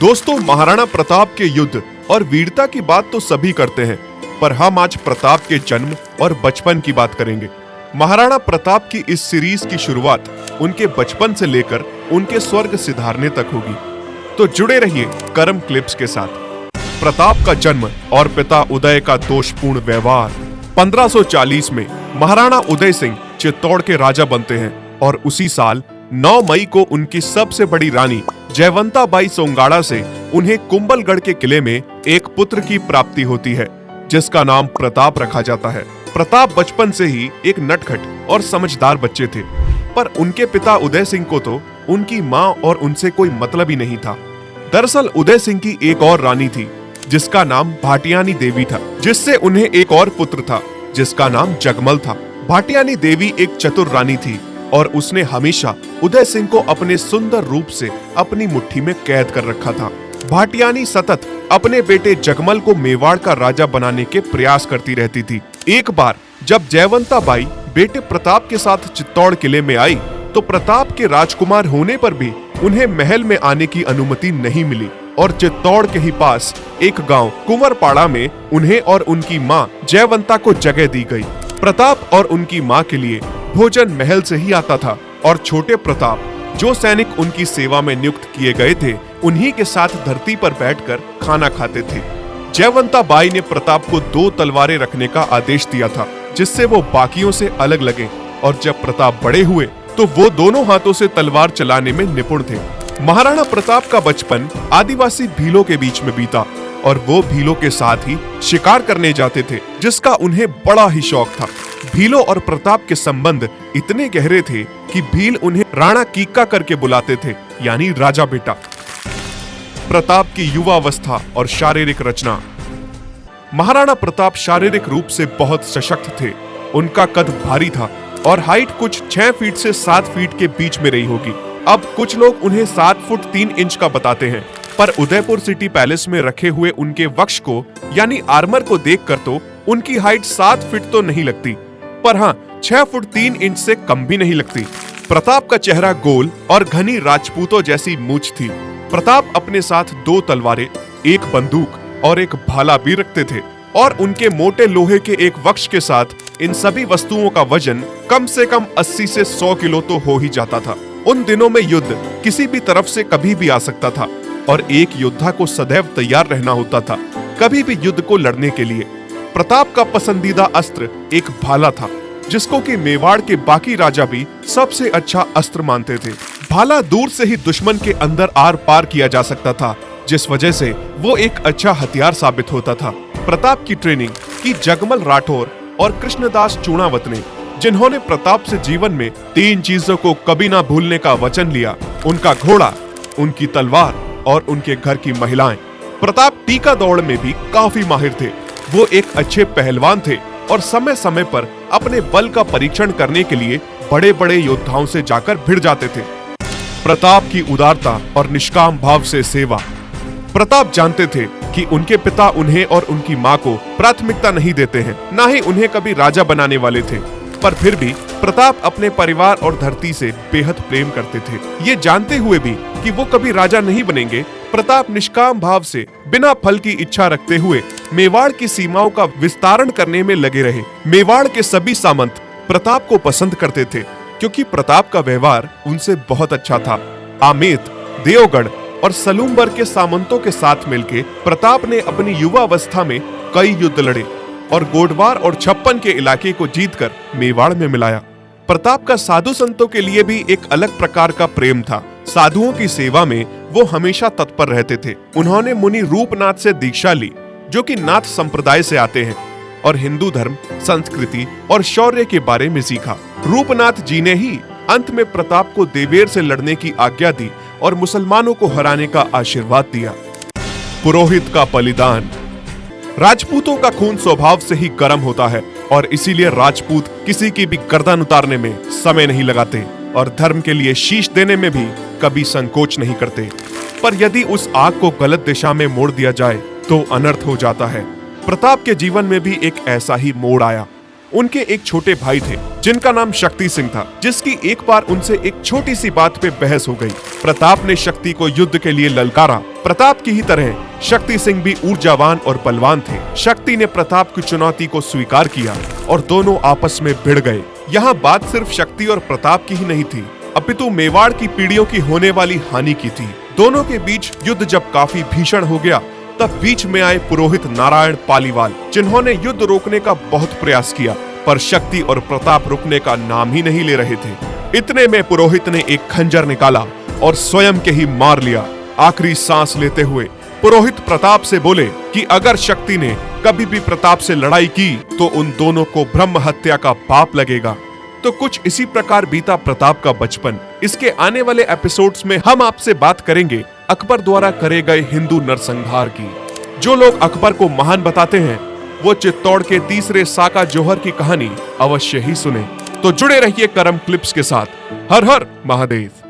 दोस्तों, महाराणा प्रताप के युद्ध और वीरता की बात तो सभी करते हैं, पर हम आज प्रताप के जन्म और बचपन की बात करेंगे। महाराणा प्रताप की इस सीरीज की शुरुआत उनके बचपन से लेकर उनके स्वर्ग सिधारने तक होगी, तो जुड़े रहिए कर्म क्लिप्स के साथ। प्रताप का जन्म और पिता उदय का दोषपूर्ण व्यवहार। 1540 में महाराणा उदय सिंह चित्तौड़ के राजा बनते हैं और उसी साल 9 मई को उनकी सबसे बड़ी रानी जयवंता बाई सोंगाड़ा से उन्हें कुंभलगढ़ के किले में एक पुत्र की प्राप्ति होती है, जिसका नाम प्रताप रखा जाता है। प्रताप बचपन से ही एक नटखट और समझदार बच्चे थे, पर उनके पिता उदय सिंह को तो उनकी माँ और उनसे कोई मतलब ही नहीं था। दरअसल उदय सिंह की एक और रानी थी, जिसका नाम भाटियानी देवी था, जिससे उन्हें एक और पुत्र था, जिसका नाम जगमल था। भाटियानी देवी एक चतुर रानी थी और उसने हमेशा उदय सिंह को अपने सुंदर रूप से अपनी मुट्ठी में कैद कर रखा था। भाटियानी सतत अपने बेटे जगमल को मेवाड़ का राजा बनाने के प्रयास करती रहती थी। एक बार जब जयवंता बाई बेटे प्रताप के साथ चित्तौड़ किले में आई, तो प्रताप के राजकुमार होने पर भी उन्हें महल में आने की अनुमति नहीं मिली और चित्तौड़ के ही पास एक गांव कुंवरपाड़ा में उन्हें और उनकी मां जयवंता को जगह दी गई। प्रताप और उनकी मां के लिए भोजन महल से ही आता था और छोटे प्रताप, जो सैनिक उनकी सेवा में नियुक्त किए गए थे, उन्हीं के साथ धरती पर बैठकर खाना खाते थे। जयवंता बाई ने प्रताप को 2 तलवारें रखने का आदेश दिया था, जिससे वो बाकियों से अलग लगे, और जब प्रताप बड़े हुए तो वो दोनों हाथों से तलवार चलाने में निपुण थे। महाराणा प्रताप का बचपन आदिवासी भीलों के बीच में बीता और वो भीलों के साथ ही शिकार करने जाते थे, जिसका उन्हें बड़ा ही शौक था। भीलों और प्रताप के संबंध इतने गहरे थे कि भील उन्हें राणा कीका करके बुलाते थे, यानी राजा बेटा। प्रताप की युवावस्था और शारीरिक रचना। महाराणा प्रताप शारीरिक रूप से बहुत सशक्त थे। उनका कद भारी था और हाइट कुछ 6 फीट से 7 फीट के बीच में रही होगी। अब कुछ लोग उन्हें 7 फुट 3 इंच का बताते हैं, पर उदयपुर सिटी पैलेस में रखे हुए उनके वक्ष को यानी आर्मर को देखकर तो उनकी हाइट 7 फीट तो नहीं लगती, पर हाँ 6 फुट 3 इंच से कम भी नहीं लगती। प्रताप का चेहरा गोल और घनी राजपूतों जैसी मूंछ थी। प्रताप अपने साथ 2 तलवारें, एक बंदूक और एक भाला भी रखते थे, और उनके मोटे लोहे के एक वक्ष के साथ इन सभी वस्तुओं का वजन कम से कम 80 से 100 किलो तो हो ही जाता था। उन दिनों में युद्ध किसी भी तरफ से कभी भी आ सकता था और एक योद्धा को सदैव तैयार रहना होता था कभी भी युद्ध को लड़ने के लिए। प्रताप का पसंदीदा अस्त्र एक भाला था, जिसको कि मेवाड़ के बाकी राजा भी सबसे अच्छा अस्त्र मानते थे। भाला दूर से ही दुश्मन के अंदर आर पार किया जा सकता था, जिस वजह से वो एक अच्छा हथियार साबित होता था। प्रताप की ट्रेनिंग की जगमल राठौर और कृष्णदास चूणावत ने, जिन्होंने प्रताप से जीवन में 3 चीजों को कभी ना भूलने का वचन लिया: उनका घोड़ा, उनकी तलवार और उनके घर की महिलाएं। प्रताप टीका दौड़ में भी काफी माहिर थे। वो एक अच्छे पहलवान थे और समय समय पर अपने बल का परीक्षण करने के लिए बड़े बड़े योद्धाओं से जाकर भिड़ जाते थे। प्रताप की उदारता और निष्काम भाव से सेवा। प्रताप जानते थे कि उनके पिता उन्हें और उनकी माँ को प्राथमिकता नहीं देते हैं, ना ही उन्हें कभी राजा बनाने वाले थे, पर फिर भी प्रताप अपने परिवार और धरती से बेहद प्रेम करते थे। ये जानते हुए भी कि वो कभी राजा नहीं बनेंगे, प्रताप निष्काम भाव से बिना फल की इच्छा रखते हुए मेवाड़ की सीमाओं का विस्तारण करने में लगे रहे। मेवाड़ के सभी सामंत प्रताप को पसंद करते थे, क्योंकि प्रताप का व्यवहार उनसे बहुत अच्छा था। आमेत, देवगढ़ और सलूम्बर के सामंतों के साथ मिलकर प्रताप ने अपनी युवावस्था में कई युद्ध लड़े और गोडवार और छप्पन के इलाके को जीतकर मेवाड़ में मिलाया। प्रताप का साधु संतों के लिए भी एक अलग प्रकार का प्रेम था। साधुओं की सेवा में वो हमेशा तत्पर रहते थे। उन्होंने मुनि रूपनाथ से दीक्षा ली, जो कि नाथ संप्रदाय से आते हैं, और हिंदू धर्म, संस्कृति और शौर्य के बारे में सीखा। रूपनाथ जी ने ही अंत में प्रताप को देवेर से लड़ने की आज्ञा दी और मुसलमानों को हराने का आशीर्वाद दिया। पुरोहित का बलिदान। राजपूतों का खून स्वभाव से ही गर्म होता है और इसीलिए राजपूत किसी की भी गर्दन उतारने में समय नहीं लगाते और धर्म के लिए शीश देने में भी कभी संकोच नहीं करते। पर यदि उस आग को गलत दिशा में मोड़ दिया जाए तो अनर्थ हो जाता है। प्रताप के जीवन में भी एक ऐसा ही मोड़ आया। उनके एक छोटे भाई थे जिनका नाम शक्ति सिंह था, जिसकी एक बार उनसे एक छोटी सी बात पे बहस हो गई। प्रताप ने शक्ति को युद्ध के लिए ललकारा। प्रताप की ही तरह शक्ति सिंह भी ऊर्जावान और बलवान थे। शक्ति ने प्रताप की चुनौती को स्वीकार किया और दोनों आपस में भिड़ गए। यहाँ बात सिर्फ शक्ति और प्रताप की ही नहीं थी, अपितु मेवाड़ की पीढ़ियों की होने वाली हानि की थी। दोनों के बीच युद्ध जब काफी भीषण हो गया, तब बीच में आए पुरोहित नारायण पालीवाल, जिन्होंने युद्ध रोकने का बहुत प्रयास किया, पर शक्ति और प्रताप रुकने का नाम ही नहीं ले रहे थे। इतने में पुरोहित ने एक खंजर निकाला और स्वयं के ही मार लिया। आखिरी सांस लेते हुए पुरोहित प्रताप से बोले कि अगर शक्ति ने कभी भी प्रताप से लड़ाई की तो उन दोनों को ब्रह्म हत्या का पाप लगेगा। तो कुछ इसी प्रकार बीता प्रताप का बचपन। इसके आने वाले एपिसोड्स में हम आपसे बात करेंगे अकबर द्वारा करे गए हिंदू नरसंहार की। जो लोग अकबर को महान बताते हैं, वो चित्तौड़ के तीसरे साका जौहर की कहानी अवश्य ही सुने। तो जुड़े रहिए करम क्लिप्स के साथ। हर हर महादेव।